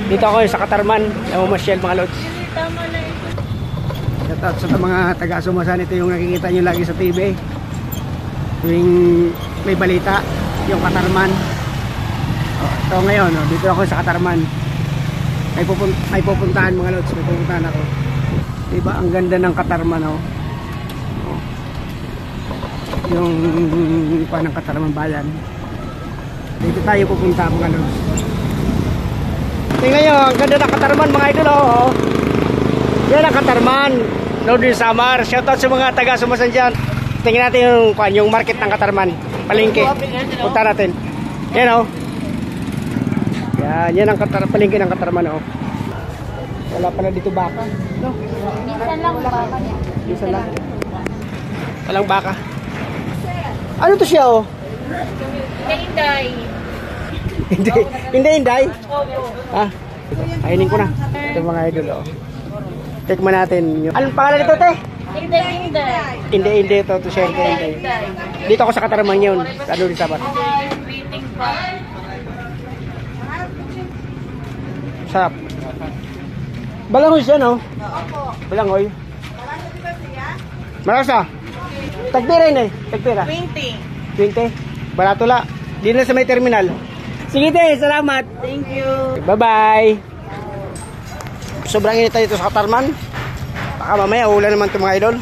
Dito ako sa Katarman, namamasyal mga lods. Tama na ito. Shout out sa mga taga-Sumasan, ito yung nakikita nyo lagi sa TV. Tuwing may balita, yung Katarman. Ito ngayon, dito ako sa Katarman. May pupuntahan mga lods, may pupuntahan ako. Diba, ang ganda ng Katarman, yung ng Katarman bayan. Dito tayo pupunta mga lods. Tingnan nyo, ang ganda ng Katarman mga idol, yan ang Katarman, Northern Samar. Shoutout sa mga taga-Sumasan dyan. Tingnan natin yung market ng Katarman, palengke. Punta natin. Yan yan ang palengke ng Katarman. Wala pala dito baka, no? Minsan lang baka niya. Minsan lang. Walang baka. Ano to siya, Hinday. Hindi. Opo. Kainin ko na. Ito mga idol, Tikman natin yung... Anong pangalan nito, te? Hinday. Hindi to siya. Hindi. Dito ako sa Katarman yun. Sa Northern Samar. Waiting pa. Sarap. Balangoy siya, no? Opo. Balangoy. Marasa? Tagpira yun Tagpira? 20. 20? Baratula. Di na sa may terminal. Sige, te. Salamat. Thank you. Bye-bye. Sobrang init dito sa Katarman. Baka mamaya ulan naman ito mga idol.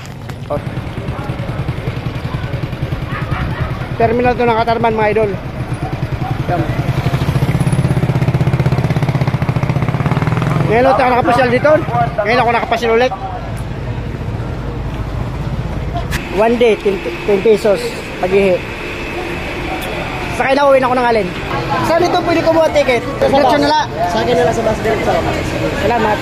Terminal ito ng Katarman mga idol. Ngayon ako nakapasyal dito. Ngayon ako nakapasyal ulit. 1 day, 10 pesos. Pag-ihi. Sakay na uwi na ako ng alin. Saan dito pwede kumuha ticket? Diretso nila. Sa akin nila sa bus diretso. Salamat.